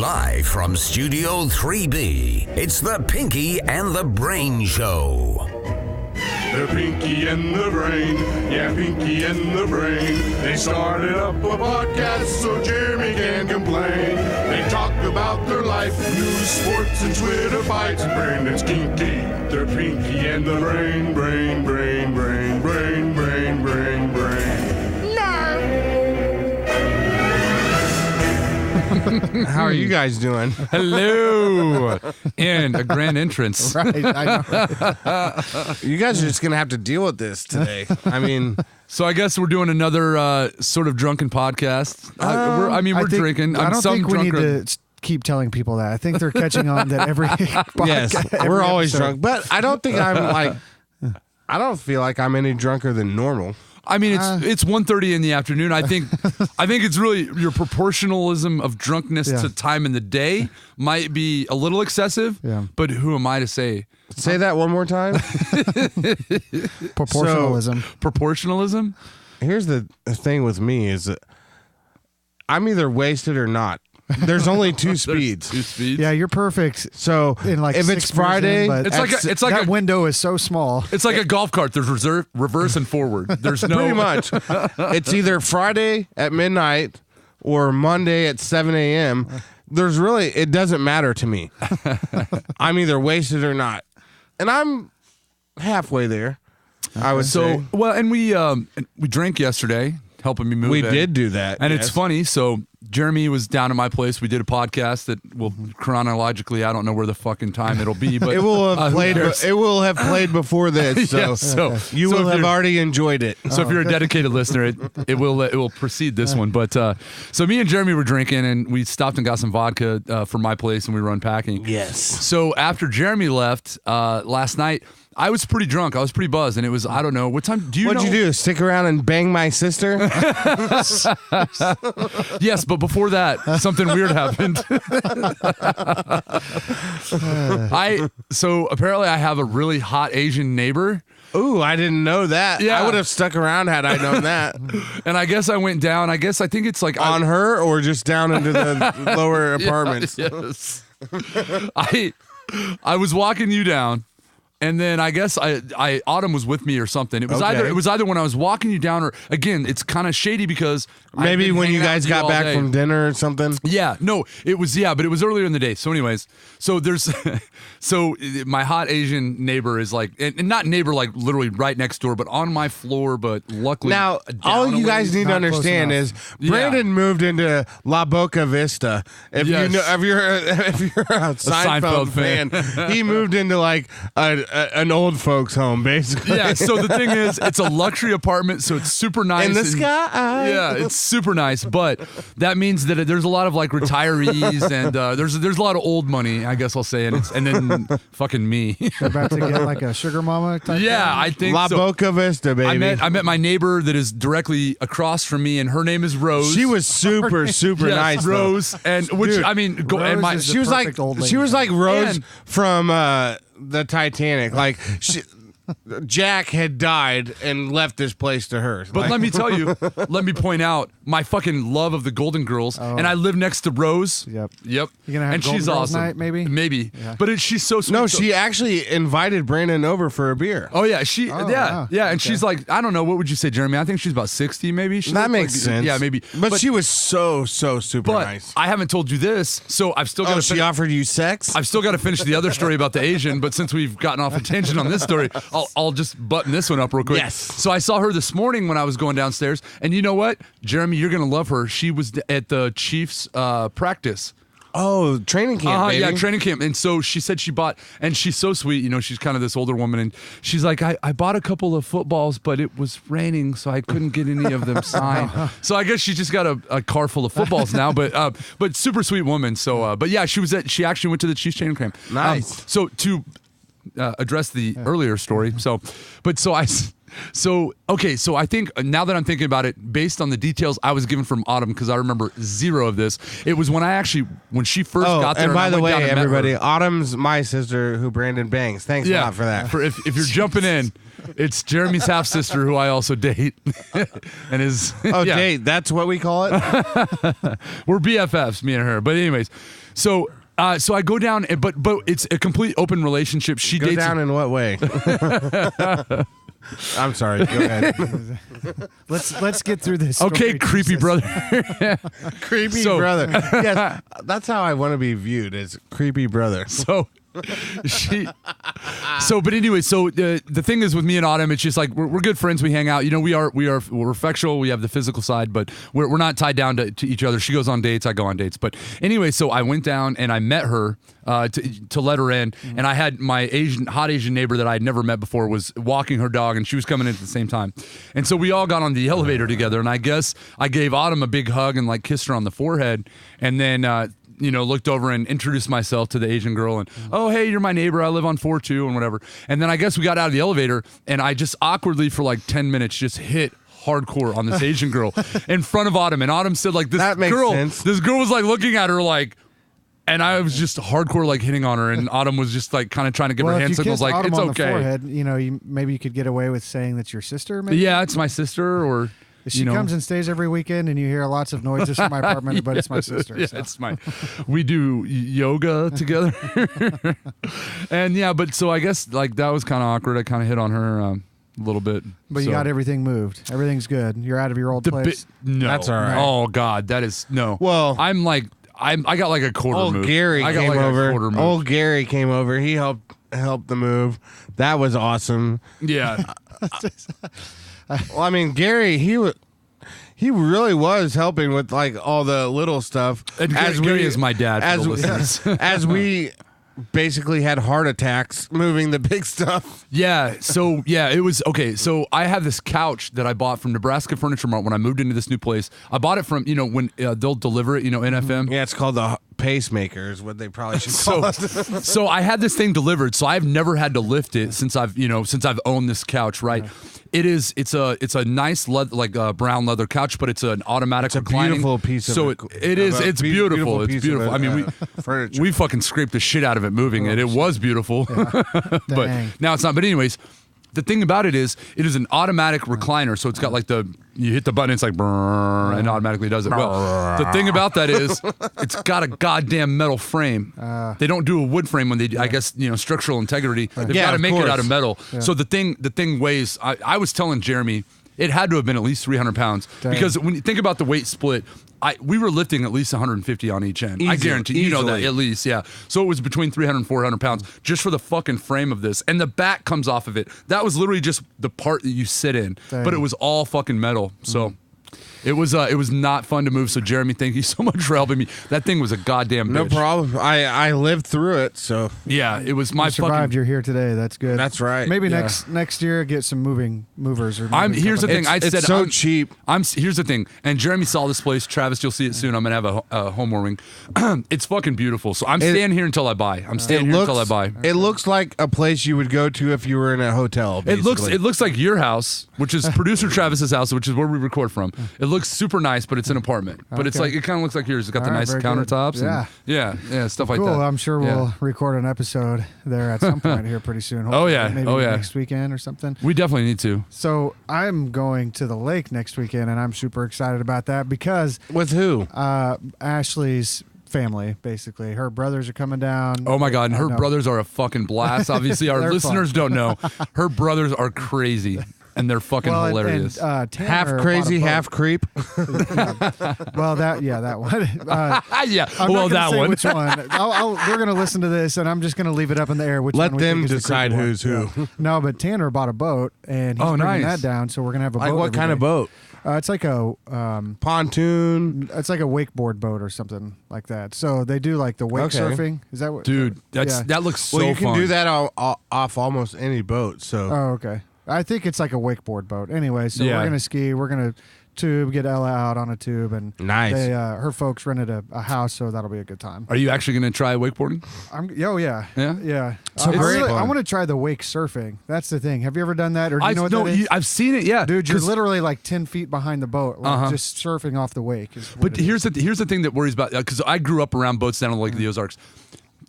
Live from Studio 3B, it's the Pinky and the Brain Show. The Pinky and the Brain, yeah, Pinky and the Brain. They started up a podcast so Jeremy can complain. They talk about their life, news, sports, and Twitter fights. Brandon's kinky, they're Pinky and the Brain, brain, brain, brain, brain, brain, brain, brain. How are you guys doing? Hello. And a grand entrance. Right, I know. You guys are just going to have to deal with this today. I mean, So I guess we're doing another sort of drunken podcast. We're drinking. I don't think we need drunker. to keep telling people that. I think they're catching on that every podcast. yes, every we're always episode. drunk, but I don't think I'm like, I don't feel like I'm any drunker than normal. I mean, it's 1:30 in the afternoon. I think it's really your proportionalism of drunkenness Yeah. to time in the day might be a little excessive. Yeah. But who am I to say? Say that one more time. Proportionalism. Proportionalism? Here's the thing with me is that I'm either wasted or not. There's only two speeds. Two speeds. Yeah, you're perfect. So In like if 6 it's Friday, beers in, but It's like that a window is so small. It's like a golf cart. There's reverse and forward. There's no pretty much. It's either Friday at midnight or Monday at 7 a.m. There's really, it doesn't matter to me. I'm either wasted or not. And I'm halfway there, I would say. Well, and we drank yesterday, helping me move. We in. did do that. And yes. it's funny. So Jeremy was down at my place. We did a podcast that will chronologically, I don't know where the fucking time it'll be, but It will have who played. cares? It will have played before this, so Yeah, so you so will if have you're- already enjoyed it. So if you're a dedicated listener, it will precede this one. But so me and Jeremy were drinking, and we stopped and got some vodka from my place, and we were unpacking. Yes. So after Jeremy left last night, I was pretty drunk. I was pretty buzzed, and it was, I don't know, what time do you What'd know? you do? Stick around and bang my sister? Yes, but before that, something weird happened. So apparently I have a really hot Asian neighbor, Ooh, I didn't know that. Yeah. I would have stuck around had I known that. and I guess I went down. I think it's like On her or just down into the lower apartments? Yes. I was walking you down. And then I guess Autumn was with me or something. It was Okay. either when I was walking you down, or again, it's kind of shady because I've Maybe been when you hanging out guys with got all back day. from dinner or something. Yeah, no, it was but it was earlier in the day. So, anyways, so there's so my hot Asian neighbor is like, and not neighbor like literally right next door, but on my floor. But luckily, Now, down all a you guys ways. need to not close understand is enough. Brandon moved into La Boca Vista. If Yes. you know, if you're a Seinfeld Seinfeld fan, he moved into like an old folks home, basically. Yeah. So the thing is, it's a luxury apartment, so it's super nice In the and- sky. Yeah, it's super nice, but that means that there's a lot of like retirees and there's a lot of old money, I guess I'll say, and then fucking me. You're about to get like a sugar mama type Yeah, thing? I think La so. Boca Vista, baby. I met my neighbor that is directly across from me, and her name is Rose. She was super Yes, nice, though. Rose, and which Dude, I mean, go and Rose my is the She was like perfect old lady. she was like Rose And- from the Titanic. Like Jack had died and left this place to her. But Like, let me tell you, let me point out my fucking love of the Golden Girls, and I live next to Rose. Yep. Yep. You gonna have and Golden she's Girls awesome. night, maybe? Maybe. Yeah. But she's so sweet. no, So- she actually invited Brandon over for a beer. Oh yeah, wow. and she's like, I don't know, what would you say, Jeremy? I think she's about 60, maybe. She That looks makes like- sense. Yeah, maybe. But she was so super But nice. I haven't told you this, so I've still got Oh, to. she offered you sex? I've still got to finish the other story about the Asian, but since we've gotten off a tangent on this story, I'll just button this one up real quick. Yes. So I saw her this morning when I was going downstairs, and you know what, Jeremy, you're gonna love her. She was at the Chiefs practice. Oh, training camp, baby. Yeah, training camp. And so she said she bought, and she's so sweet, you know, she's kind of this older woman, and she's like, I bought a couple of footballs, but it was raining, so I couldn't get any of them signed. So I guess she just got a car full of footballs now, but super sweet woman. So, but yeah, she actually went to the Chiefs training camp. Nice. So to address the earlier story, so So I think now that I'm thinking about it, based on the details I was given from Autumn, because I remember zero of this, it was when she first got there. And by the way, everybody, met her. Autumn's my sister who Brandon bangs. Thanks a lot for that. If you're jumping in, it's Jeremy's half sister who I also date, and is date. That's what we call it. We're BFFs, me and her. But anyways, so I go down, but it's a complete open relationship. She Go dates down in what way? I'm sorry. Go ahead. Let's get through this. Okay, story, creepy Jesus. brother. Creepy brother. Yes, that's how I want to be viewed, as creepy brother. So but anyway, so the thing is with me and Autumn, it's just like we're good friends. We hang out. You know, we're affectual. We have the physical side, but we're not tied down to each other. She goes on dates, I go on dates. But anyway, so I went down and I met her to let her in, and I had my hot Asian neighbor that I had never met before was walking her dog, and she was coming in at the same time. And so we all got on the elevator together, and I guess I gave Autumn a big hug and like kissed her on the forehead, and then looked over and introduced myself to the Asian girl and, oh, hey, you're my neighbor. I live on 4-2 and whatever. And then I guess we got out of the elevator and I just awkwardly for like 10 minutes just hit hardcore on this Asian girl in front of Autumn. And Autumn said like, this girl was like looking at her like, and I was just hardcore like hitting on her, and Autumn was just like kind of trying to give her hand signals like, Autumn it's on okay. The forehead, maybe you could get away with saying that's your sister, maybe? Yeah, it's my sister, or... She comes and stays every weekend, and you hear lots of noises from my apartment, but it's my sister. Yeah, so. it's we do yoga together. And yeah, but so I guess like that was kind of awkward. I kind of hit on her a little bit. But you got everything moved. Everything's good. You're out of your old place. No. That's all right. Oh, God, that is, no. Well, I got like a quarter move. Gary I got came like over. A quarter move. Old Gary came over. He helped the move. That was awesome. Yeah. Well, I mean, Gary, he really was helping with like all the little stuff. And Gary is my dad. For the listeners. As we basically had heart attacks moving the big stuff. Yeah. So yeah, it was okay. So I have this couch that I bought from Nebraska Furniture Mart when I moved into this new place. I bought it from when they'll deliver it. NFM. Yeah, it's called the pacemaker is what they probably should call it. So I had this thing delivered. So I've never had to lift it since I've owned this couch. Right. Yeah. It's a nice brown leather couch, but it's an automatic reclining. Beautiful piece of it's beautiful. It's beautiful. I mean, we fucking scraped the shit out of it moving it. It was beautiful. Yeah. But now it's not. But anyways, the thing about it is an automatic recliner. So it's got like you hit the button, it's like brrr, and automatically does it. Well, the thing about that is it's got a goddamn metal frame. They don't do a wood frame when they do, I guess, structural integrity. They've got to make it out of metal. Yeah. So the thing weighs, I was telling Jeremy, it had to have been at least 300 pounds. Dang. Because when you think about the weight split, we were lifting at least 150 on each end. I guarantee you know that at least, yeah. So it was between 300 and 400 pounds just for the fucking frame of this. And the back comes off of it. That was literally just the part that you sit in. Dang. But it was all fucking metal. So it was not fun to move. So Jeremy, thank you so much for helping me. That thing was a goddamn bitch. No problem. I lived through it, so yeah, it was my you survived. You're here today. That's good. That's right. Maybe next year get some movers. Or here's the thing. It's so cheap. Here's the thing. And Jeremy saw this place. Travis, you'll see it soon. I'm gonna have a homewarming. It's fucking beautiful. So I'm staying here until I buy. Until I buy. It looks like a place you would go to if you were in a hotel. Basically. It looks like your house, which is producer Travis's house, which is where we record from. It looks super nice, but it's an apartment. But it's like it kind of looks like yours. It's got the nice countertops. And, yeah, stuff like that. Cool. I'm sure we'll record an episode there at some point here pretty soon. Hopefully. Maybe next weekend or something. We definitely need to. So I'm going to the lake next weekend, and I'm super excited about that because with who? Ashley's family, basically. Her brothers are coming down. Oh my God, and her brothers are a fucking blast. Obviously, our listeners don't know. Her brothers are crazy. And they're fucking hilarious. And, half crazy, half creep. Well, that one. Yeah. I'm not that say one. Which one? We're gonna listen to this, and I'm just gonna leave it up in the air. Let one them we think decide is the who's who. Yeah. No, but Tanner bought a boat, and he's bringing that down. So we're gonna have a boat. Like what kind of boat? It's like a pontoon. It's like a wakeboard boat or something like that. So they do like the wake surfing. Is that what? Dude, that looks so fun. Well, you can do that off almost any boat. So. Oh, okay. I think it's like a wakeboard boat. Anyway, so we're gonna ski. We're gonna tube, get Ella out on a tube, and Nice. They, her folks rented a house, so that'll be a good time. Are you actually going to try wakeboarding? Yeah. Yeah? So great. I want to try the wake surfing. That's the thing. Have you ever done that, or do you know what that is? I've seen it. Yeah, Dude, you're literally like 10 feet behind the boat, like just surfing off the wake. But here's the thing that worries about, because I grew up around boats down on the Lake of the Ozarks.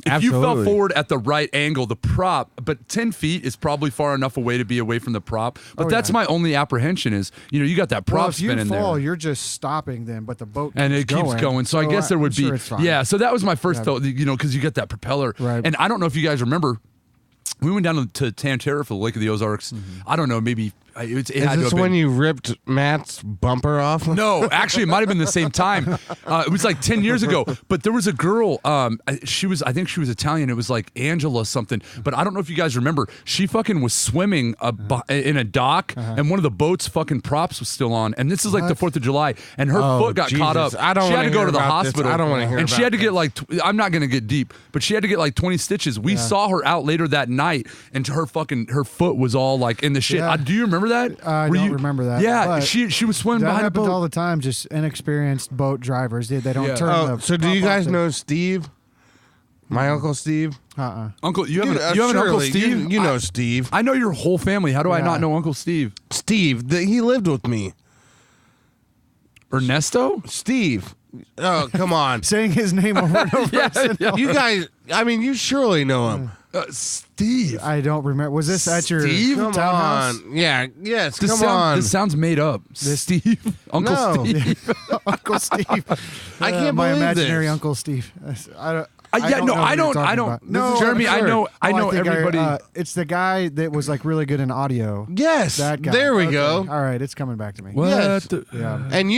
If you fell Absolutely. forward at the right angle, the prop, but 10 feet is probably far enough away to be away from the prop. But that's my only apprehension is, you got that prop spinning there. If you fall, you're just stopping them, but the boat and it keeps going. So I guess there would be, so that was my first thought, because you get that propeller. Right. And I don't know if you guys remember, we went down to Tan-Terra for the Lake of the Ozarks. I don't know, maybe it Is had this to have when been, you ripped Matt's bumper off? No, actually, it might have been the same time. It was like 10 years ago. But there was a girl. I think she was Italian. It was like Angela something. But I don't know if you guys remember. She fucking was swimming in a dock, and one of the boat's fucking props was still on. And this is like the 4th of July, and her foot got caught up. Jesus. I don't she had wanna to go hear to the about this. hospital. I don't want to hear And about she had to get this. like, I'm not going to get deep, but she had to get like 20 stitches. We saw her out later that night, and her foot was all like in the shit. Yeah. Do you remember that? I don't remember that. Yeah, but she was swimming that behind a happens boat. all the time. Just inexperienced boat drivers. They don't Yeah. turn. So do you guys know Steve? My Uncle Steve? Uncle, you have an Uncle surely, Steve? You know Steve. I know your whole family. How do I Yeah. not know Uncle Steve? Steve, he lived with me. Ernesto? Steve. Oh, come on. saying his name over and over. You guys, I mean, you surely know him. Steve. I don't remember. Was this at your Steve? Come townhouse? on. Yeah, yes, This come on. This sounds made up. Steve. Uncle No. Steve. Uncle Steve. I can't my believe imaginary this. Uncle Steve. I don't. Yeah, no, know I who you're don't. talking I don't. about. No, Jeremy, I'm I sure. know. I know think everybody. it's the guy that was like really good in audio. Yes. That guy. There we Okay. go. All right, it's coming back to me. What? Yes. Yeah. And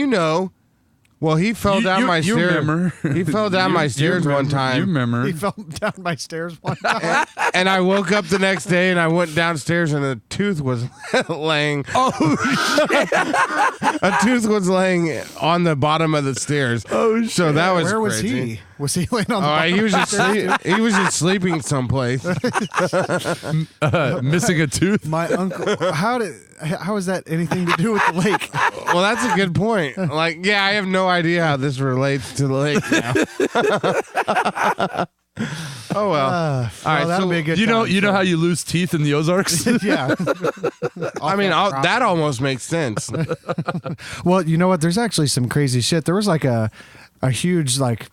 well, he fell down my you stairs. remember. He fell down my stairs one You time. remember. He fell down my stairs one time. And I woke up the next day and I went downstairs and a tooth was laying. A tooth was laying on the bottom of the stairs. Oh shit! So that was Where was crazy. he? Was he laying on the bottom He was of just the stairs? he was just sleeping someplace. Missing a tooth. My uncle. How is that anything to do with the lake? Well, that's a good point. Like, yeah, I have no idea how this relates to the lake now. Oh well. All right, that'll so be a good. You know time, how you lose teeth in the Ozarks? yeah. I mean, that almost makes sense. Well, you know what? There's actually some crazy shit. There was like a huge like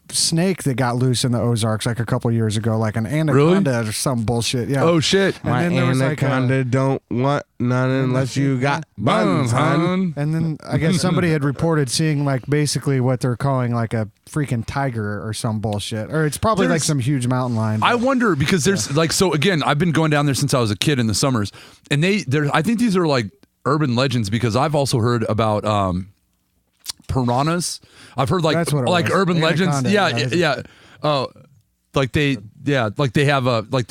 snake that got loose in the Ozarks like a couple years ago, like an anaconda or some bullshit. Yeah. Oh shit! And My then there was like anaconda don't want none unless you got buns, hon. And then I guess somebody had reported seeing like basically what they're calling like a freaking tiger or some bullshit, or it's probably like There's- some huge mountain lion. I wonder because there's like, so again, I've been going down there since I was a kid in the summers, and I think these are like urban legends because I've also heard about piranhas. I've heard That's what it like was. urban Anaconda, legends. Yeah. Oh, like they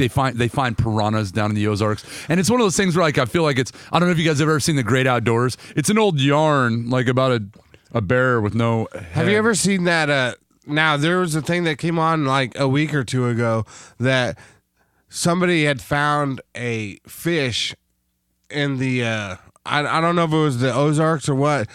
find piranhas down in the Ozarks, and it's one of those things where like I feel like I don't know if you guys have ever seen The Great Outdoors. It's an old yarn like about a bear with no head. Have you ever seen that? Now there was a thing that came on like a week or two ago that somebody had found a fish in the I don't know if it was the Ozarks or what,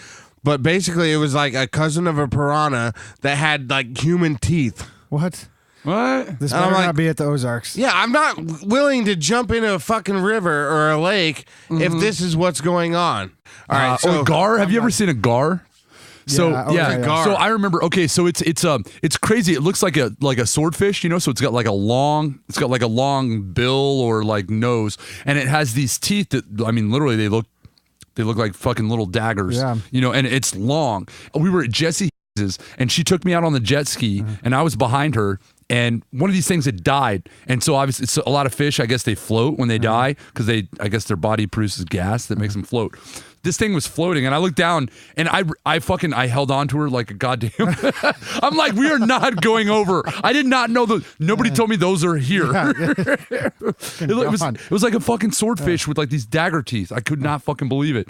but basically it was like a cousin of a piranha that had like human teeth. what? What? This And I'm better like- not be at the Ozarks. Yeah, I'm not willing to jump into a fucking river or a lake if this is what's going on. All right, so or gar? Have you ever seen a gar? So Yeah, okay, yeah, yeah. so I remember. Okay, so it's crazy. It looks like a swordfish, so it's got like a long bill or like nose, and it has these teeth that literally they look like fucking little daggers, Yeah. and it's long. We were at Jesse's and she took me out on the jet ski, and I was behind her. And one of these things had died, and so obviously, it's a lot of fish. I guess they float when they die because I guess their body produces gas that makes them float. This thing was floating, and I looked down, and I held on to her like a goddamn. I'm like, we are not going over. I did not know those. Nobody told me those are here. It was like a fucking swordfish with like these dagger teeth. I could not fucking believe it.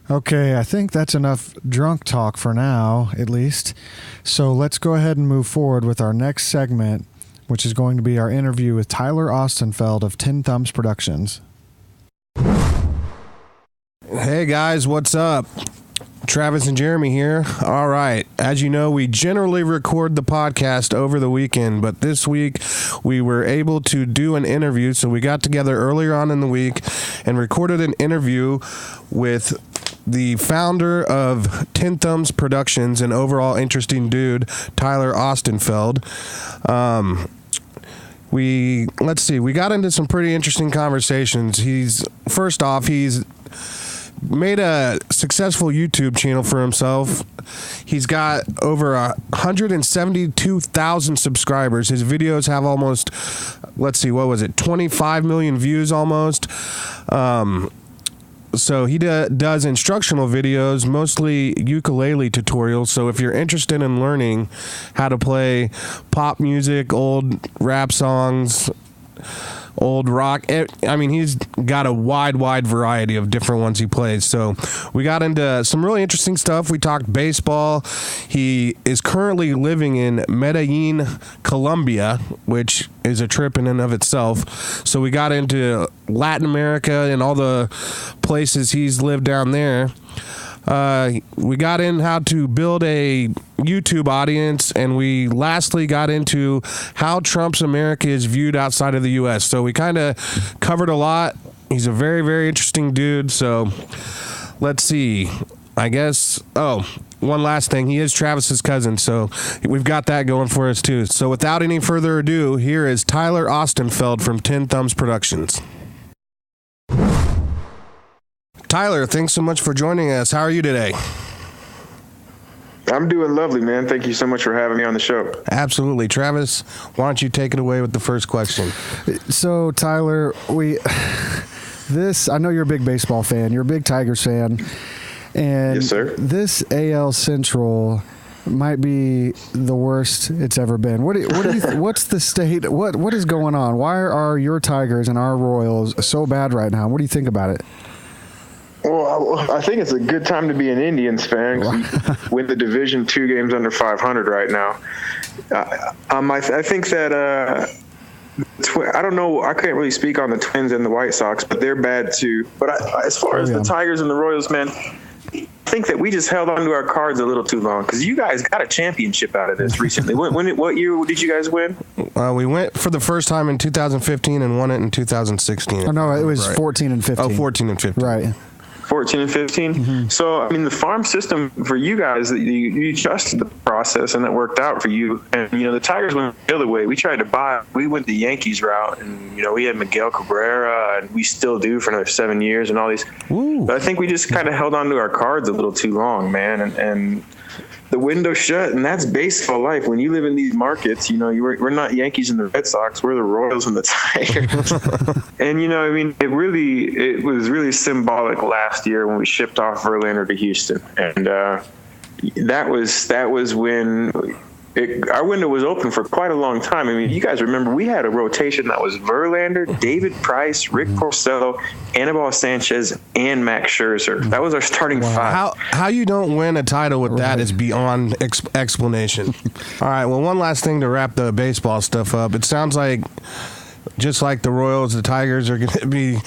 Okay, I think that's enough drunk talk for now, at least. So let's go ahead and move forward with our next segment, which is going to be our interview with Tyler Ostenfeld of Tin Thumbs Productions. hey guys, what's up? Travis and Jeremy here. All right. As you know, we generally record the podcast over the weekend, but this week we were able to do an interview. So we got together earlier on in the week and recorded an interview with the founder of 10 Thumbs Productions, an overall interesting dude, Tyler Ostenfeld. We got into some pretty interesting conversations. He's made a successful YouTube channel for himself. He's got over 172,000 subscribers. His videos have almost, 25 million views almost. So he does instructional videos, mostly ukulele tutorials. So if you're interested in learning how to play pop music, old rap songs, old rock, he's got a wide variety of different ones he plays. So we got into some really interesting stuff. We talked baseball. He is currently living in Medellin, Colombia, which is a trip in and of itself. So we got into Latin America and all the places he's lived down there. We got in how to build a YouTube audience, and we lastly got into how Trump's America is viewed outside of the U.S. So we kind of covered a lot. He's a very, very interesting dude. So let's see. I guess, one last thing. He is Travis's cousin, so we've got that going for us too. So without any further ado, here is Tyler Ostenfeld from 10 Thumbs Productions. Tyler, thanks so much for joining us. How are you today? I'm doing lovely, man. Thank you so much for having me on the show. Absolutely. Travis, why don't you take it away with the first question? So, Tyler, I know you're a big baseball fan. You're a big Tigers fan. And yes, sir. This AL Central might be the worst it's ever been. What's the state? What is going on? Why are your Tigers and our Royals so bad right now? What do you think about it? Well, I think it's a good time to be an Indians fan. We win the division 2 games under 500 right now. I think that I don't know. I can't really speak on the Twins and the White Sox, but they're bad too. But as far as the Tigers and the Royals, man, I think that we just held on to our cards a little too long because you guys got a championship out of this recently. What year did you guys win? We went for the first time in 2015 and won it in 2016. Oh, no, it was 14 and 15. Oh, 14 and 15. Right. 14 and 15. Mm-hmm. So, I mean, the farm system for you guys, you trusted the process and it worked out for you. And, the Tigers went the other way. We went the Yankees route and, we had Miguel Cabrera and we still do for another 7 years and all these. But I think we just kind of held on to our cards a little too long, man. And the window shut, and that's baseball life. When you live in these markets, we're not Yankees and the Red Sox, we're the Royals and the Tigers. And it was really symbolic last year when we shipped off Verlander to Houston, and that was when our window was open for quite a long time. I mean, you guys remember we had a rotation that was Verlander, David Price, Rick Porcello, Anibal Sanchez, and Max Scherzer. That was our starting five. How you don't win a title with that is beyond explanation. All right, well, one last thing to wrap the baseball stuff up. It sounds like just like the Royals, the Tigers are going to be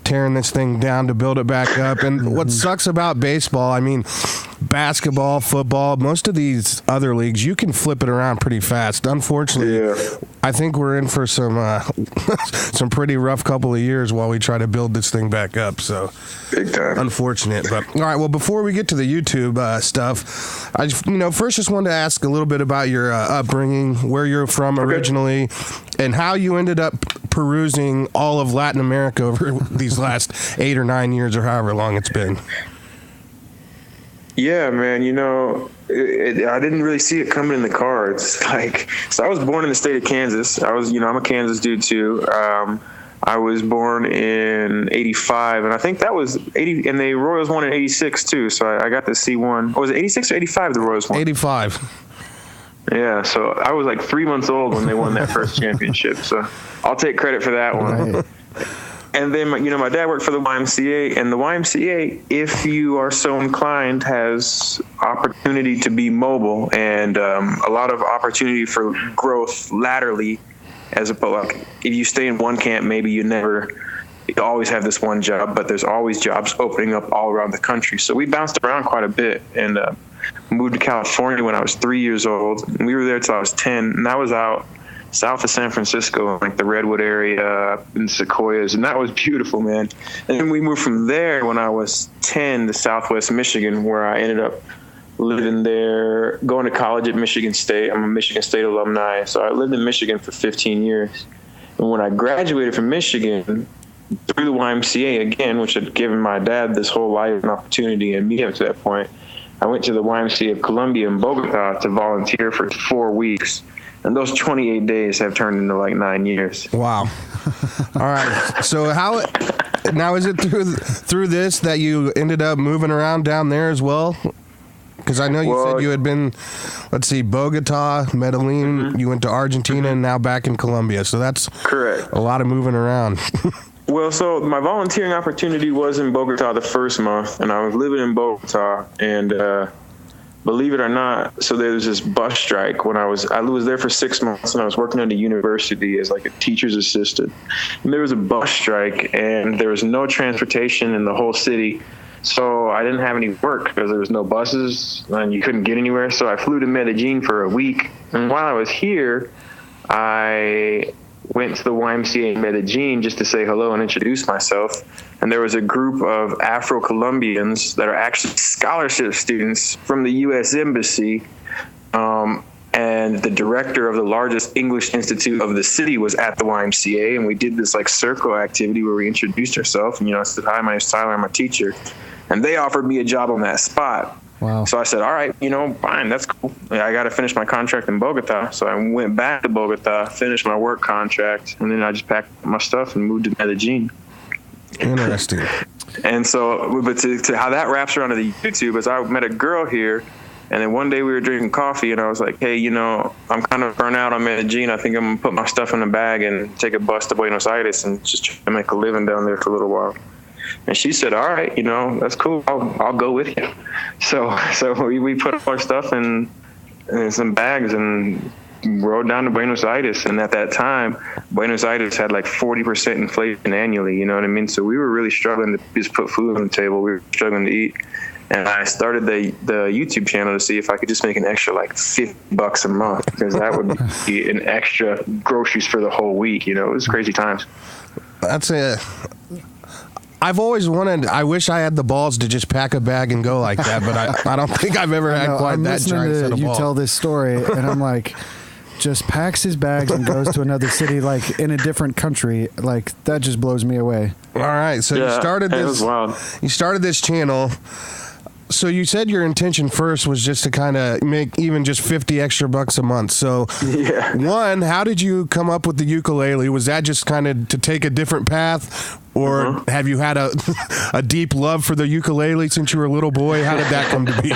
tearing this thing down to build it back up. And what sucks about baseball, basketball, football, most of these other leagues, you can flip it around pretty fast. Unfortunately, I think we're in for some pretty rough couple of years while we try to build this thing back up. So, big time. Unfortunate. But all right, well, before we get to the YouTube stuff, I first just wanted to ask a little bit about your upbringing, where you're from originally, and how you ended up perusing all of Latin America over these last 8 or 9 years or however long it's been. Yeah, man, I didn't really see it coming in the cards. So I was born in the state of Kansas. I'm a Kansas dude too. I was born in 85, and I think that was 80, and the Royals won in 86 too. So I got to see one. Was it 86 or 85 the Royals won? 85. Yeah, so I was like 3 months old when they won that first championship. So I'll take credit for that one. Right. And then, my dad worked for the YMCA, and the YMCA, if you are so inclined, has opportunity to be mobile and a lot of opportunity for growth laterally, as opposed, if you stay in one camp, maybe you never you always have this one job, but there's always jobs opening up all around the country. So we bounced around quite a bit, and moved to California when I was 3 years old. And we were there till I was 10, and that was out south of San Francisco, like the Redwood area and Sequoias, and that was beautiful, man. And then we moved from there when I was 10 to Southwest Michigan, where I ended up living there, going to college at Michigan State. I'm a Michigan State alumni, so I lived in Michigan for 15 years. And when I graduated from Michigan, through the YMCA again, which had given my dad this whole life and opportunity and me up to that point, I went to the YMCA of Colombia in Bogota to volunteer for 4 weeks. And those 28 days have turned into like 9 years. Wow. All right. So now is it through this that you ended up moving around down there as well? Because I know you said you had been, let's see, Bogota, Medellin, you went to Argentina, and now back in Colombia. So that's correct. A lot of moving around. Well, so my volunteering opportunity was in Bogota the first month, and I was living in Bogota, and believe it or not, so there was this bus strike when I was there for 6 months, and I was working at a university as like a teacher's assistant. And there was a bus strike, and there was no transportation in the whole city. So I didn't have any work because there was no buses and you couldn't get anywhere. So I flew to Medellin for a week. And while I was here, I went to the YMCA in Medellin just to say hello and introduce myself. And there was a group of Afro-Colombians that are actually scholarship students from the U.S. Embassy. And the director of the largest English institute of the city was at the YMCA. And we did this like circle activity where we introduced ourselves. And, I said, hi, my name's Tyler, I'm a teacher. And they offered me a job on that spot. Wow. So I said, all right, fine, that's cool. I got to finish my contract in Bogota. So I went back to Bogota, finished my work contract, and then I just packed my stuff and moved to Medellin. Interesting. And so, but to how that wraps around to the YouTube is I met a girl here, and then one day we were drinking coffee, and I was like, hey, I'm kind of burnt out on Medellin. I think I'm going to put my stuff in a bag and take a bus to Buenos Aires and just try to make a living down there for a little while. And she said, all right, that's cool. I'll go with you. So we put our stuff in some bags and rode down to Buenos Aires. And at that time, Buenos Aires had like 40% inflation annually. You know what I mean? So we were really struggling to just put food on the table. We were struggling to eat. And I started the YouTube channel to see if I could just make an extra like $50 a month, because that would be an extra groceries for the whole week. It was crazy times. I've always wanted. I wish I had the balls to just pack a bag and go like that, but I don't think I've ever had quite I'm that giant set of you balls. tell this story, and I'm like, just packs his bags and goes to another city, like in a different country. Like that just blows me away. All right, so you started this. It was wild. You started this channel. So you said your intention first was just to kind of make even just $50 extra a month. So yeah. One, how did you come up with the ukulele? Was that just kind of to take a different path, or have you had a deep love for the ukulele since you were a little boy? How did that come to be?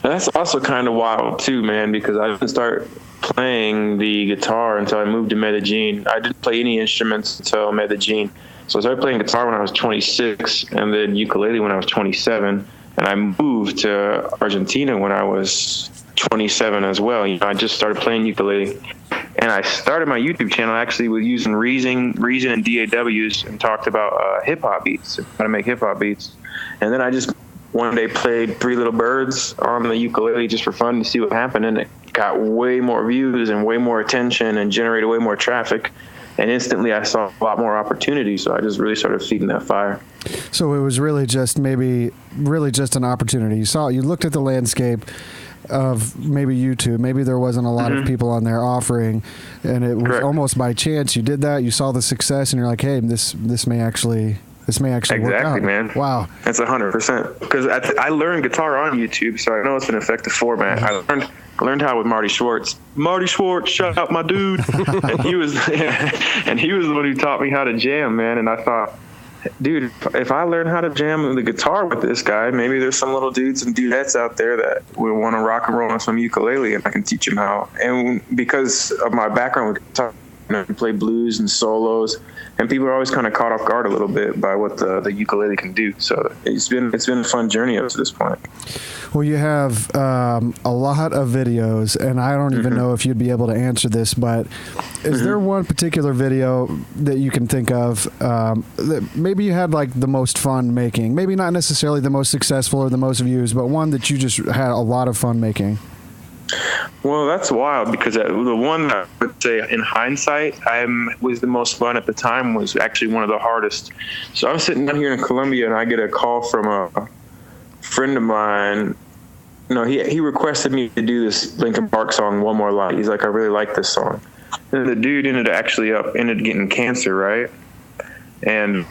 That's also kind of wild too, man, because I didn't start playing the guitar until I moved to Medellin. I didn't play any instruments until Medellin. So I started playing guitar when I was 26 and then ukulele when I was 27. And I moved to Argentina when I was 27 as well. I just started playing ukulele. And I started my YouTube channel actually with using Reason and DAWs and talked about hip-hop beats, how to make hip-hop beats. And then I just one day played Three Little Birds on the ukulele just for fun to see what happened. And it got way more views and way more attention and generated way more traffic. And instantly I saw a lot more opportunity. So I just really started feeding that fire. So it was really just an opportunity. You looked at the landscape of maybe YouTube. Maybe there wasn't a lot of people on there offering, and it was Correct. Almost by chance you did that. You saw the success, and you're like, hey, this may actually work out. Exactly, man. Wow. That's 100%. Because I learned guitar on YouTube, so I know it's an effective format. I learned how with Marty Schwartz. Marty Schwartz, shout out my dude. and he was the one who taught me how to jam, man. And I thought, dude, if I learn how to jam the guitar with this guy, maybe there's some little dudes and dudettes out there that would want to rock and roll on some ukulele, and I can teach them how. And because of my background with guitar, play blues and solos, and people are always kind of caught off guard a little bit by what the ukulele can do. So it's been a fun journey up to this point. Well, you have a lot of videos, and I don't even know if you'd be able to answer this, but is there one particular video that you can think of that maybe you had like the most fun making? Maybe not necessarily the most successful or the most views, but one that you just had a lot of fun making? Well, that's wild, because the one that I would say in hindsight was the most fun at the time was actually one of the hardest. So I'm sitting down here in Columbia, and I get a call from a friend of mine. No, he requested me to do this Linkin Park song, One More Light. He's like, I really like this song. And the dude ended getting cancer, right? And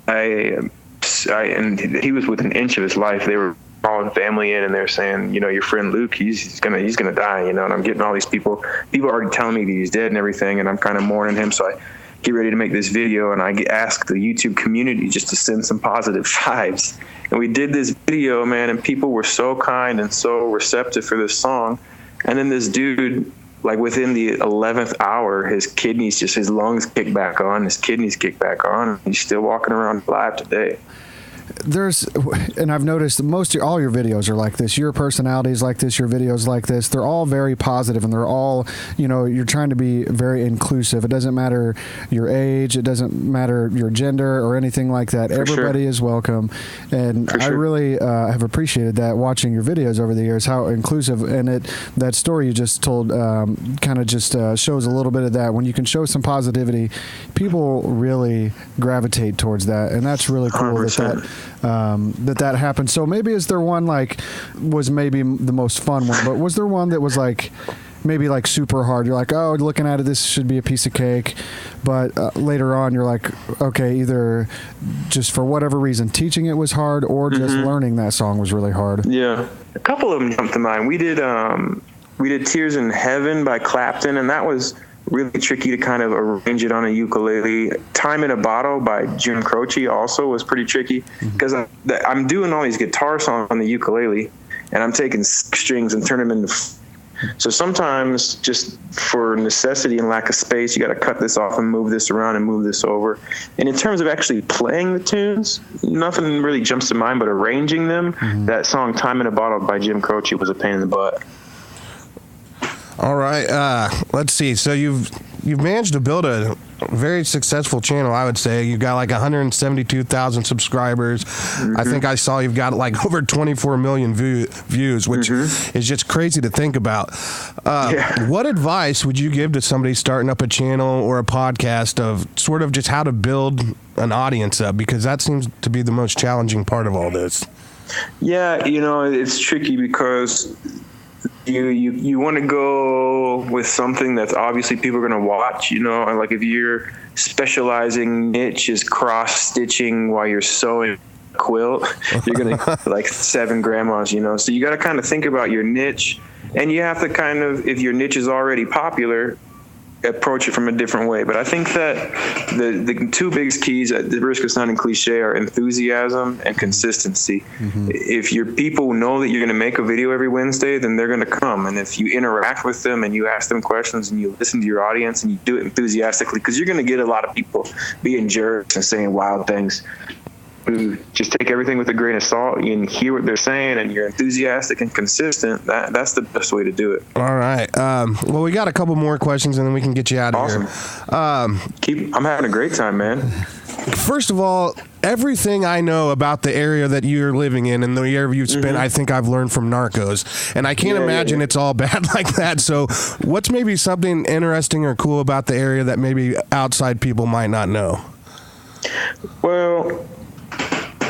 and he was within an inch of his life. They were calling family in, and they're saying, your friend Luke, he's gonna die, and I'm getting all these people are already telling me that he's dead and everything, and I'm kind of mourning him. So I get ready to make this video, and I ask the YouTube community just to send some positive vibes. And we did this video, man, and people were so kind and so receptive for this song. And then this dude, like within the 11th hour, his lungs kicked back on, his kidneys kicked back on, and he's still walking around alive today. And I've noticed all your videos are like this. Your personality is like this. Your videos like this. They're all very positive, and they're all, you're trying to be very inclusive. It doesn't matter your age. It doesn't matter your gender or anything like that. Everybody is welcome. And I really have appreciated that watching your videos over the years, how inclusive. And that story you just told kind of just shows a little bit of that. When you can show some positivity, people really gravitate towards that. And that's really cool 100%. That happened. So maybe is there one was maybe the most fun one, but was there one that was maybe super hard? You're like, oh, looking at it, this should be a piece of cake, but later on you're like, okay, either just for whatever reason teaching it was hard, or just learning that song was really hard. Yeah, a couple of them jumped to mind. We did Tears in Heaven by Clapton, and that was really tricky to kind of arrange it on a ukulele. Time in a Bottle by Jim Croce also was pretty tricky, because I'm doing all these guitar songs on the ukulele, and I'm taking strings and turning them into so sometimes, just for necessity and lack of space, you got to cut this off and move this around and move this over. And in terms of actually playing the tunes, nothing really jumps to mind, but arranging them, that song Time in a Bottle by Jim Croce was a pain in the butt. All right, let's see. So you've managed to build a very successful channel, I would say. You've got 172,000 subscribers. I think I saw you've got over 24 million views, which is just crazy to think about. What advice would you give to somebody starting up a channel or a podcast of sort of just how to build an audience up? Because that seems to be the most challenging part of all this. Yeah, it's tricky because you want to go with something that's obviously people are going to watch, like if your specializing niche is cross stitching while you're sewing a quilt, you're going to like 7 grandmas, so you got to kind of think about your niche, and you have to kind of, if your niche is already popular, approach it from a different way. But I think that the two biggest keys, at the risk of sounding cliche, are enthusiasm and consistency. If your people know that you're going to make a video every Wednesday, then they're going to come. And if you interact with them and you ask them questions and you listen to your audience and you do it enthusiastically, because you're going to get a lot of people being jerks and saying wild things, who just take everything with a grain of salt and hear what they're saying, and you're enthusiastic and consistent, that's the best way to do it. All right. Well, we got a couple more questions, and then we can get you out of here. I'm having a great time, man. First of all, everything I know about the area that you're living in and the area you've spent, I think I've learned from Narcos. And I can't imagine it's all bad like that. So what's maybe something interesting or cool about the area that maybe outside people might not know? Well,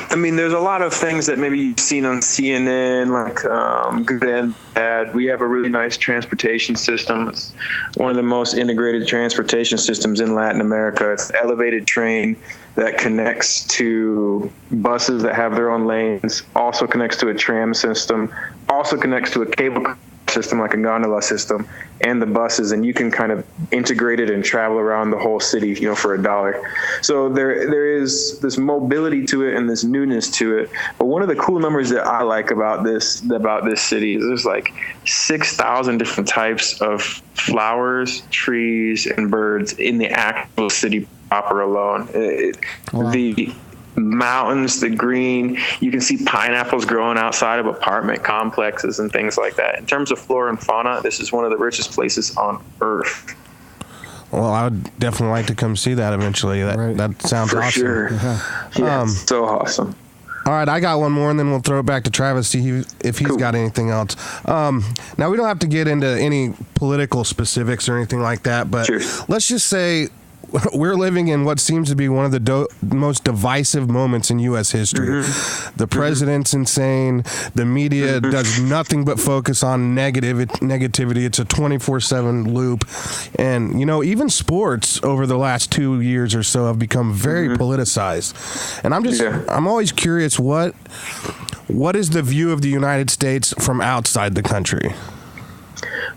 I mean, there's a lot of things that maybe you've seen on CNN, like good and bad. We have a really nice transportation system. It's one of the most integrated transportation systems in Latin America. It's an elevated train that connects to buses that have their own lanes, also connects to a tram system, also connects to a cable system like a gondola system, and the buses, and you can kind of integrate it and travel around the whole city, for $1. So there is this mobility to it and this newness to it. But one of the cool numbers that I like about this city is there's 6,000 different types of flowers, trees, and birds in the actual city proper alone. The mountains, the green, you can see pineapples growing outside of apartment complexes and things like that. In terms of flora and fauna, this is one of the richest places on earth. Well, I would definitely like to come see that eventually. That sounds For awesome. sure. Yeah, it's so awesome. All right, I got one more, and then we'll throw it back to Travis, see if he's got anything else. Now, we don't have to get into any political specifics or anything like that, but let's just say we're living in what seems to be one of the most divisive moments in U.S. history. The president's insane. The media does nothing but focus on negativity. It's a 24/7 loop. And, even sports over the last 2 years or so have become very politicized. And I'm always curious, what is the view of the United States from outside the country?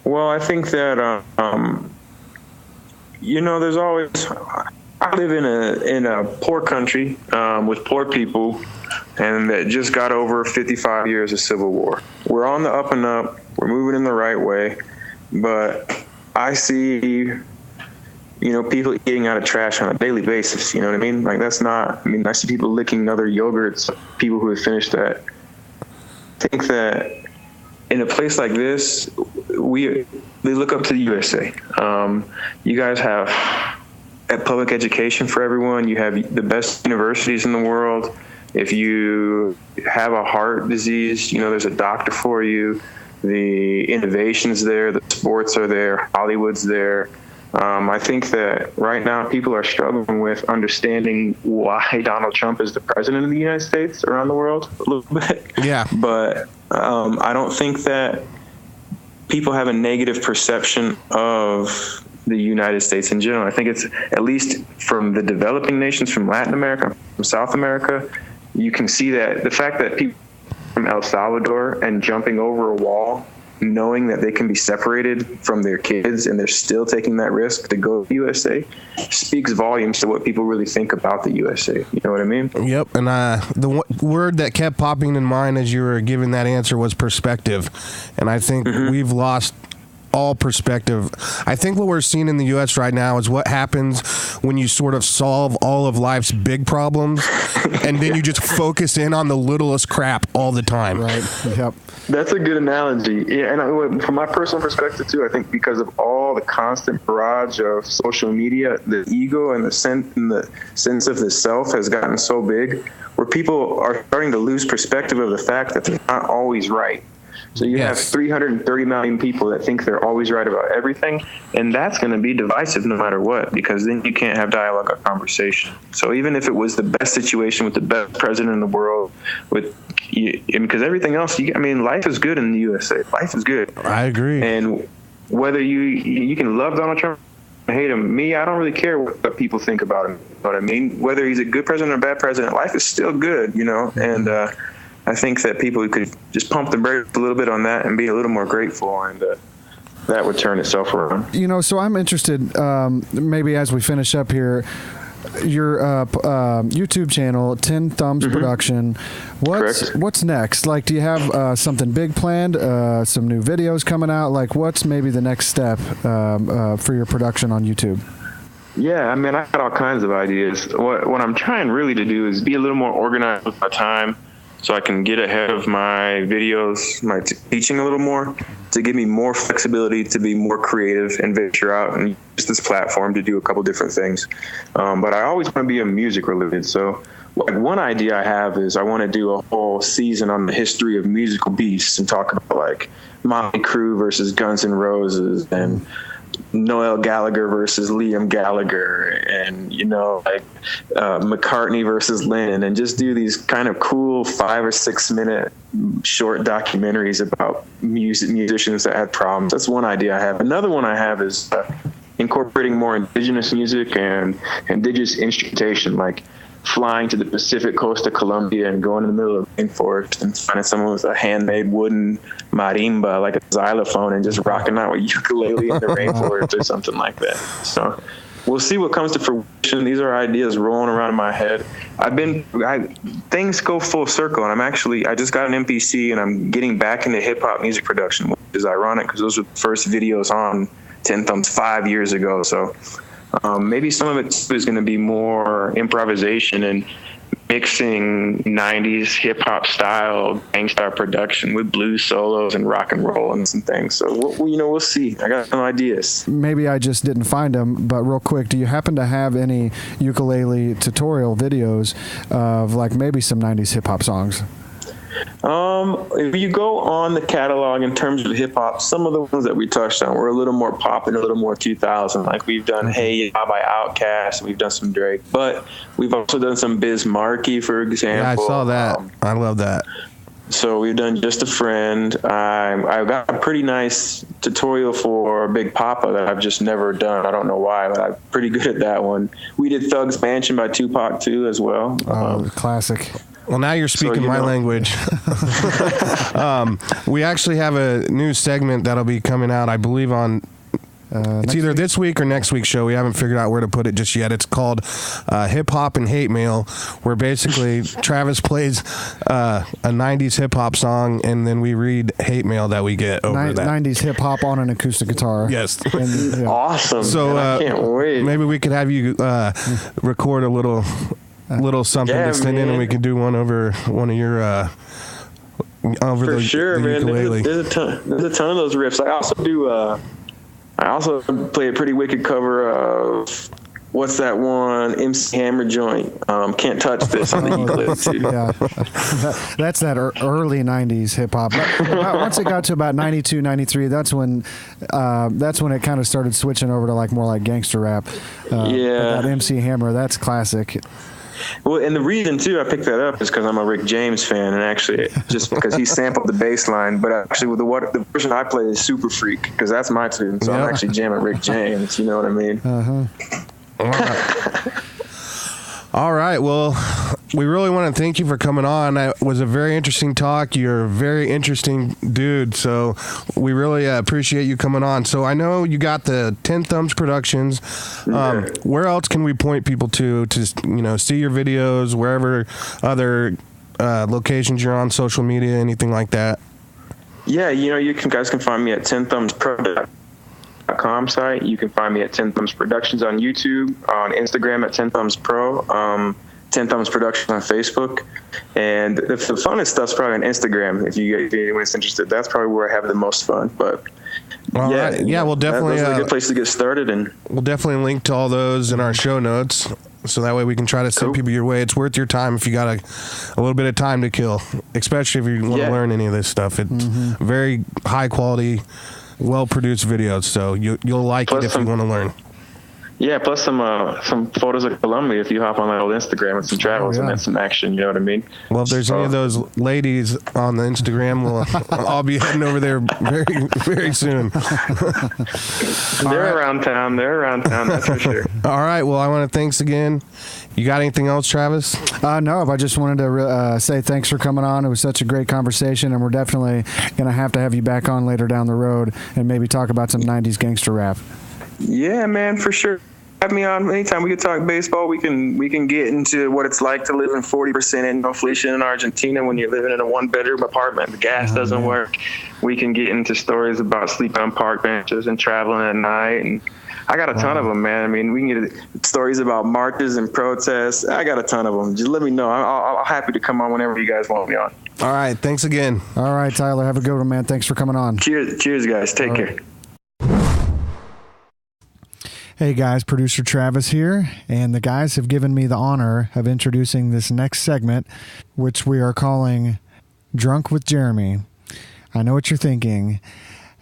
Well, I think that there's always. I live in a poor country with poor people, and that just got over 55 years of civil war. We're on the up and up. We're moving in the right way, but I see, people eating out of trash on a daily basis. You know what I mean? Like that's not. I mean, I see people licking other yogurts. People who have finished that. I think that in a place like this, they look up to the USA. You guys have public education for everyone. You have the best universities in the world. If you have a heart disease, there's a doctor for you. The innovation's there. The sports are there. Hollywood's there. I think that right now people are struggling with understanding why Donald Trump is the president of the United States around the world a little bit. Yeah. But I don't think that people have a negative perception of the United States in general. I think it's, at least from the developing nations, from Latin America, from South America, you can see that the fact that people from El Salvador and jumping over a wall, knowing that they can be separated from their kids and they're still taking that risk to go to the USA, speaks volumes to what people really think about the USA. You know what I mean? Yep. And the word that kept popping in mind as you were giving that answer was perspective. And I think we've lost all perspective. I think what we're seeing in the U.S. right now is what happens when you sort of solve all of life's big problems and then you just focus in on the littlest crap all the time. Right. Yep. That's a good analogy. Yeah, and from my personal perspective too, I think because of all the constant barrage of social media, the ego and the sense of the self has gotten so big, where people are starting to lose perspective of the fact that they're not always right. So you have 330 million people that think they're always right about everything, and that's going to be divisive no matter what, because then you can't have dialogue or conversation. So even if it was the best situation with the best president in the world, because everything else, life is good in the USA. Life is good. I agree. And whether you can love Donald Trump, hate him, I don't really care what people think about him. You know what I mean? Whether he's a good president or a bad president, life is still good, and I think that people could just pump the brakes a little bit on that and be a little more grateful, and that would turn itself around. So I'm interested, maybe as we finish up here, your YouTube channel, 10 Thumbs Production. What's next? Like, do you have something big planned? Some new videos coming out? Like, what's maybe the next step for your production on YouTube? Yeah, I got all kinds of ideas. What I'm trying really to do is be a little more organized with my time, so I can get ahead of my videos, my teaching a little more, to give me more flexibility to be more creative and venture out and use this platform to do a couple different things. But I always want to be music related. So one idea I have is I want to do a whole season on the history of musical beasts and talk about like Motley Crue versus Guns N' Roses and Noel Gallagher versus Liam Gallagher, and McCartney versus Lennon, and just do these kind of cool 5 or 6 minute short documentaries about musicians that had problems. That's one idea I have. Another one I have is incorporating more indigenous music and indigenous instrumentation, like flying to the Pacific coast of Colombia and going in the middle of the rainforest and finding someone with a handmade wooden marimba, like a xylophone, and just rocking out with ukulele in the rainforest or something like that. So we'll see what comes to fruition. These are ideas rolling around in my head. Things go full circle, and I just got an MPC, and I'm getting back into hip hop music production, which is ironic because those were the first videos on 10 Thumbs 5 years ago. So maybe some of it is going to be more improvisation and mixing 90s hip hop style gangsta production with blues solos and rock and roll and some things. So we'll see. I got some ideas. Maybe I just didn't find them, but real quick, do you happen to have any ukulele tutorial videos of like maybe some 90s hip hop songs? If you go on the catalog in terms of hip hop, some of the ones that we touched on were a little more pop and a little more 2000. Like we've done Hey Ya by Outkast, we've done some Drake, but we've also done some Biz Markie, for example. Yeah, I saw that. I love that. So we've done Just a Friend. I've got a pretty nice tutorial for Big Papa that I've just never done. I don't know why, but I'm pretty good at that one. We did Thug's Mansion by Tupac too as well. Classic. Well, now you're speaking my language. We actually have a new segment that'll be coming out, I believe, on it's either this week or next week's show. We haven't figured out where to put it just yet. It's called Hip Hop and Hate Mail, where basically Travis plays a 90s hip hop song, and then we read hate mail that we get over that. 90s hip hop on an acoustic guitar. Yes. And, yeah. Awesome. So I can't wait. maybe we could have you record a little something to send in, and we could do one over one of your over For the sure, man. ukulele. There's a ton of those riffs. I also play a pretty wicked cover of what's that one MC Hammer joint? Can't Touch This on the ukulele too. Yeah, that's that early 90s hip hop. Once it got to about 92, 93, that's when it kind of started switching over to like more like gangster rap. That MC Hammer, that's classic. Well, and the reason too I picked that up is because I'm a Rick James fan, and actually just because he sampled the bass line. But actually, with the version I play is Super Freak, because that's my tune. So I'm actually jamming Rick James. You know what I mean? All right. All right. Well, we really want to thank you for coming on. It was a very interesting talk. You're a very interesting dude. So we really appreciate you coming on. So I know you got the 10 Thumbs Productions. Where else can we point people to see your videos, wherever other locations you're on, social media, anything like that? Yeah, you guys can find me at 10thumbspro.com site. You can find me at 10 Thumbs Productions on YouTube, on Instagram at 10 Thumbs Pro, 10 Thumbs Productions on Facebook, and the funnest stuff's probably on Instagram. If anyone's interested, that's probably where I have the most fun. But we'll definitely those are a good place to get started, and we'll definitely link to all those in our show notes, so that way we can try to send people your way. It's worth your time if you got a little bit of time to kill, especially if you want to learn any of this stuff. It's very high quality, well-produced videos, so you'll like it if you want to learn. Yeah, plus some photos of Colombia if you hop on my old Instagram with some travels and then some action, you know what I mean? Well, if there's any of those ladies on the Instagram, I'll be heading over there very, very soon. They're around town, that's for sure. All right, well, I want to thanks again. You got anything else, Travis? No, I just wanted to say thanks for coming on. It was such a great conversation, and we're definitely going to have you back on later down the road and maybe talk about some 90s gangster rap. Yeah, man, for sure. Have me on anytime. We can talk baseball. We can get into what it's like to live in 40% inflation in Argentina when you're living in a one-bedroom apartment. The gas doesn't work. We can get into stories about sleeping on park benches and traveling at night. And I got a ton of them, man. I mean, we can get stories about marches and protests. I got a ton of them. Just let me know. I'm happy to come on whenever you guys want me on. All right. Thanks again. All right, Tyler. Have a good one, man. Thanks for coming on. Cheers, guys. Take care. Hey guys, producer Travis here, and the guys have given me the honor of introducing this next segment, which we are calling Drunk with Jeremy. I know what you're thinking.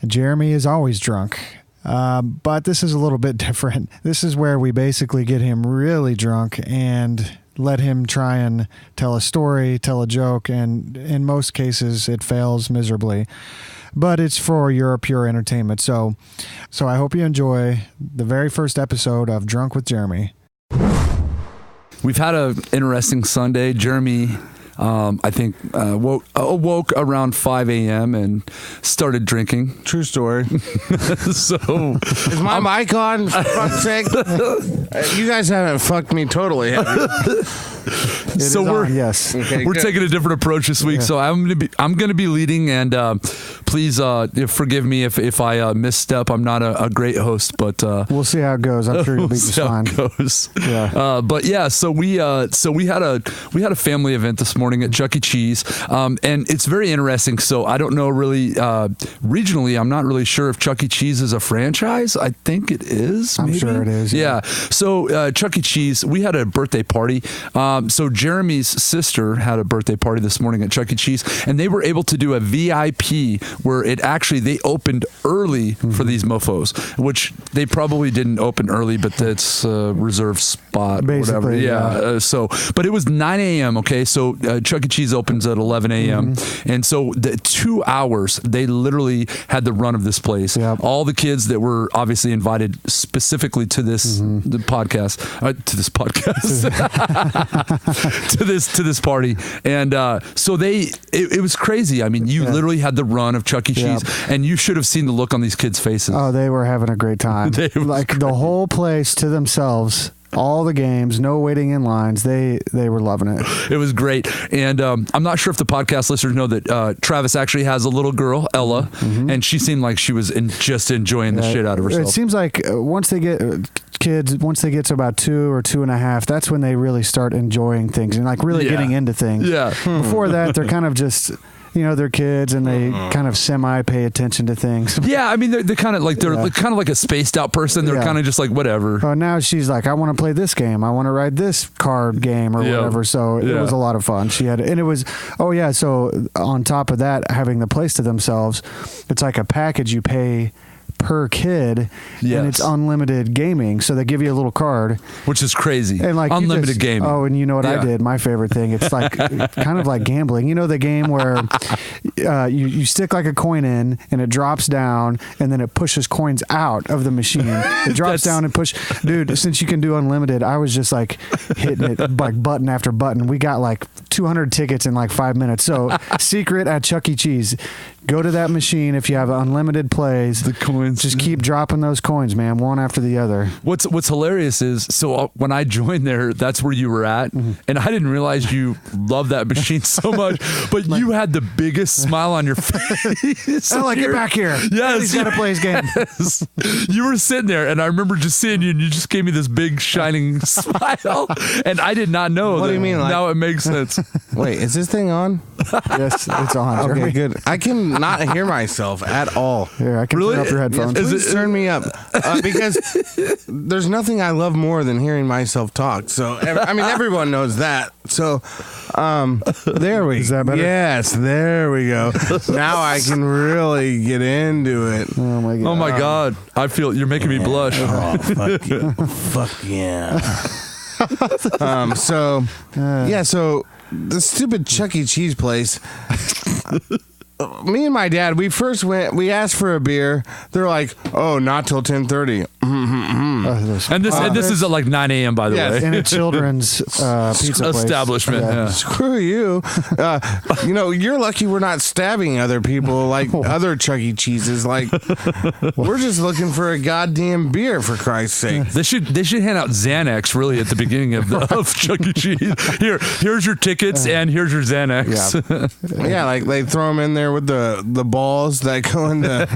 Jeremy is always drunk, but this is a little bit different. This is where we basically get him really drunk and let him try and tell a story, tell a joke, and in most cases it fails miserably. But it's for your pure entertainment. So I hope you enjoy the very first episode of Drunk with Jeremy. We've had an interesting Sunday. Jeremy, I think, woke around 5 a.m. and started drinking. True story. So is my mic on? For fuck's sake. You guys haven't fucked me totally, have you? So yes. Okay, we're good. taking a different approach this week. So I'm gonna be leading, and please forgive me if I misstep. I'm not a great host, but We'll see how it goes. I'm sure you'll be we'll just see how fine. it goes. Yeah. But yeah, so we had a family event this morning at Chuck E. Cheese, and it's very interesting. So I don't know really regionally. I'm not really sure if Chuck E. Cheese is a franchise. I think it is. I'm maybe? sure it is. Yeah. So Chuck E. Cheese, we had a birthday party. So Jeremy's sister had a birthday party this morning at Chuck E. Cheese, and they were able to do a VIP where they opened early for these mofos, which they probably didn't open early, but that's a reserved spot. Basically, whatever. Yeah. But it was 9 a.m. Okay, so Chuck E. Cheese opens at 11 a.m. And so the 2 hours they literally had the run of this place. Yep. All the kids that were obviously invited specifically to this the podcast, to this party, and so it was crazy. I mean, you literally had the run of Chuck E. Cheese, and you should have seen the look on these kids' faces. Oh, they were having a great time. Like the whole place to themselves. All the games, no waiting in lines. They were loving it. It was great. And I'm not sure if the podcast listeners know that Travis actually has a little girl, Ella, and she seemed like she was just enjoying the shit out of herself. It seems like once they get to about 2 or 2.5, that's when they really start enjoying things and like really getting into things. Yeah. Before that, they're kind of just, they're kids and they kind of semi pay attention to things. Yeah, I mean they're kind of like kind of like a spaced out person. They're kind of just like whatever. Oh, now she's like, I want to play this game. I want to ride this card game or whatever. So it was a lot of fun. She had, and it was, so on top of that, having the place to themselves, it's like a package you pay per kid, and it's unlimited gaming. So they give you a little card, which is crazy. And like unlimited gaming. Oh, and you know what I did? My favorite thing. It's like kind of like gambling. You know the game where you stick like a coin in, and it drops down, and then it pushes coins out of the machine. It drops down and push. Dude, since you can do unlimited, I was just like hitting it like button after button. We got like 200 tickets in like 5 minutes. So secret at Chuck E. Cheese. Go to that machine if you have unlimited plays. The coins. Just keep dropping those coins, man, one after the other. What's hilarious is, so when I joined there, that's where you were at, and I didn't realize you loved that machine so much, but you had the biggest smile on your face. I'm like, get back here. Yes. He's got to play his game. Yes. You were sitting there, and I remember just seeing you, and you just gave me this big shining smile, and I did not know. What do you mean? Now it makes sense. Wait, is this thing on? Yes, it's on. Okay, Jeremy. good. I can not hear myself at all. Here, I can Really? turn up your headphones. Is Please turn me up because there's nothing I love more than hearing myself talk. So I mean, everyone knows that. So there we go. Is that better? Yes, there we go. Now I can really get into it. Oh my god. Oh my God. I feel you're making me blush. Oh fuck yeah. Fuck yeah. So the stupid Chuck E. Cheese place. Me and my dad, we first went. We asked for a beer. They're like, "Oh, not till 10:30." And this is at like 9 a.m. by the Yes. way. in a children's pizza place. Establishment. Yeah. Screw you. You're lucky we're not stabbing other people like other Chuck E. Cheeses. Like, we're just looking for a goddamn beer, for Christ's sake. They should hand out Xanax really at the beginning of Chuck E. Cheese. Here's your tickets and here's your Xanax. Yeah, like they throw them in there with the balls that go in the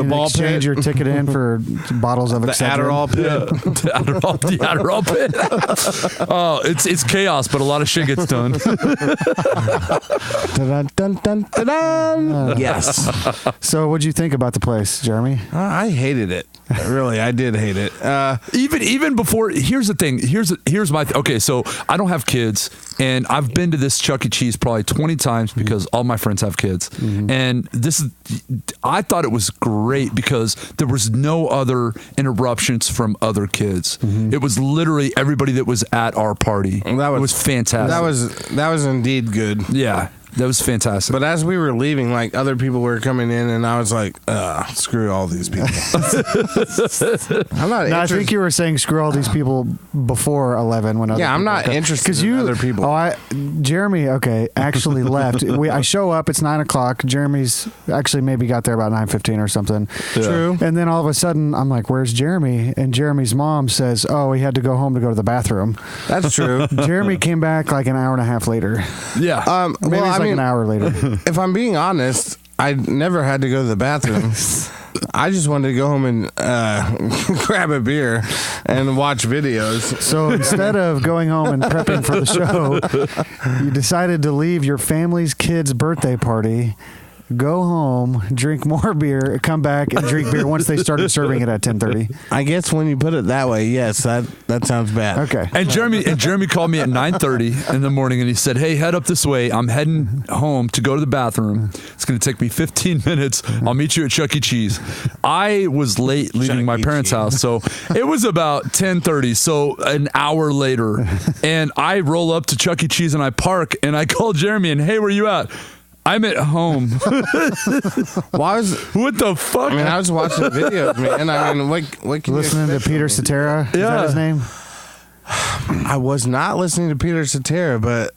ball pit. Exchange your ticket in for bottles of The Excedrin. Adderall pit. the Adderall pit. Oh, it's chaos, but a lot of shit gets done. Dun, dun, dun, dun, dun. Yes. So, what'd you think about the place, Jeremy? I hated it. Really, I did hate it. Even before, here's the thing. Here's my okay. So I don't have kids, and I've been to this Chuck E. Cheese probably 20 times because all my friends have kids. And I thought it was great because there was no other interruptions from other kids. It was literally everybody that was at our party. It was fantastic. That was indeed good. Yeah. That was fantastic. But as we were leaving, like other people were coming in, and I was like, screw all these people. I'm not No, I interested. think you were saying screw all these people before 11. When Yeah, I'm not interested in other people. Jeremy, actually left. I show up. It's 9 o'clock. Jeremy's actually maybe got there about 9:15 or something. True. And then all of a sudden, I'm like, "Where's Jeremy?" And Jeremy's mom says, "Oh, he had to go home to go to the bathroom." That's true. Jeremy came back like an hour and a half later. yeah. Maybe it's like an hour later. If I'm being honest, I never had to go to the bathroom. I just wanted to go home and grab a beer and watch videos. So instead of going home and prepping for the show, you decided to leave your family's kid's birthday party, go home, drink more beer, come back and drink beer once they started serving it at 10:30. I guess when you put it that way, yes, that sounds bad. Okay. And Jeremy called me at 9:30 in the morning, and he said, "Hey, head up this way. I'm heading home to go to the bathroom. It's going to take me 15 minutes. I'll meet you at Chuck E. Cheese." I was late leaving my parents' house, so it was about 10:30, so an hour later. And I roll up to Chuck E. Cheese, and I park, and I call Jeremy, and, "Hey, where you at?" "I'm at home." What the fuck? I mean, I was watching videos, man. I mean, what can Listening you to Peter Cetera? Is that his name? I was not listening to Peter Cetera, but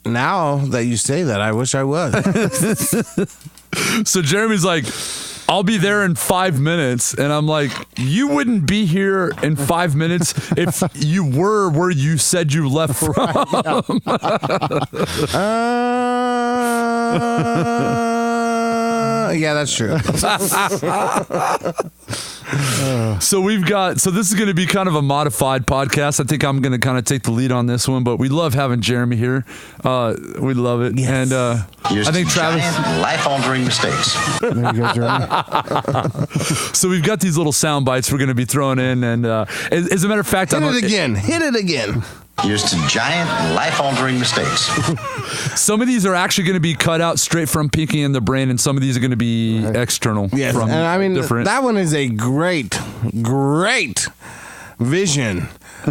now that you say that, I wish I was. So Jeremy's like, "I'll be there in 5 minutes." And I'm like, "You wouldn't be here in 5 minutes if you were where you said you left from." Yeah, that's true. So this is going to be kind of a modified podcast. I think I'm going to kind of take the lead on this one, but we love having Jeremy here. We love it. Yes. And I think Travis, life-altering mistakes. There you go, Jeremy. so we've got these little sound bites we're going to be throwing in. And as a matter of fact, Hit it again. Hit it again. Here's to giant, life-altering mistakes. some of these are actually going to be cut out straight from Pinky and the Brain, and some of these are going to be external. Yes, from and I mean, different. that one is a great vision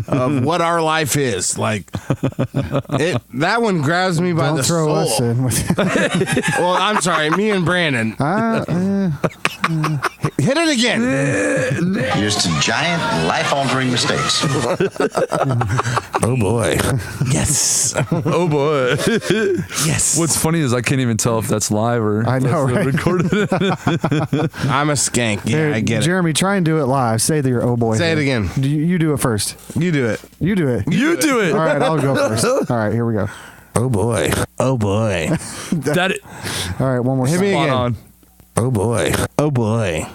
of what our life is. Like, that one grabs me by Don't the throw soul. us in with Well, I'm sorry, me and Brandon. Hit it again. Here's to giant, life-altering mistakes. Oh boy. Yes. Oh boy. Yes. What's funny is I can't even tell if that's live or I know, that's right? recorded. I'm a skank. Yeah, I get it. Jeremy, try and do it live. Say that you're oh boy. Say it here. again. You do it first. You do it. You do it. You do it. All right, I'll go first. All right, here we go. Oh boy. Oh boy. That All right, one more Hit time. me spot again. on. Oh boy. Oh boy.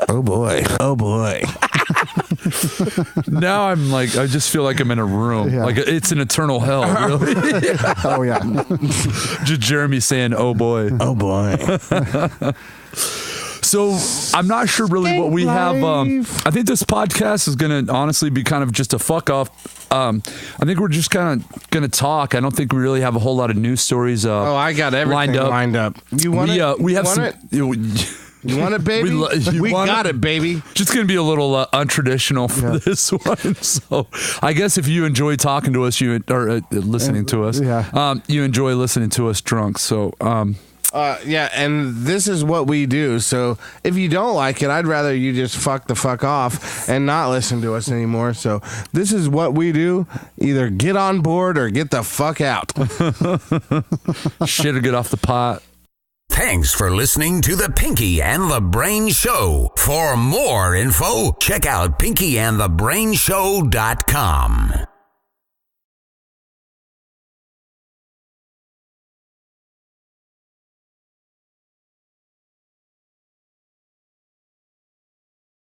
Oh boy. Oh boy. Now I'm like, I just feel like I'm in a room. Yeah. Like it's an eternal hell, really. Oh yeah. Just Jeremy saying, "Oh boy." Oh boy. So I'm not sure really what we have. I think this podcast is going to honestly be kind of just a fuck off. I think we're just kind of going to talk. I don't think we really have a whole lot of news stories. Oh, I got everything lined up. You want it? We have You some. want it? You want it, baby? We want got it? it, baby. Just going to be a little untraditional for this one. So I guess if you enjoy talking to us, listening to us, you enjoy listening to us drunk. So, Yeah, and this is what we do. So if you don't like it, I'd rather you just fuck the fuck off and not listen to us anymore. So this is what we do. Either get on board or get the fuck out. shit or get off the pot. Thanks for listening to the Pinky and the Brain Show. For more info, check out pinkyandthebrainshow.com.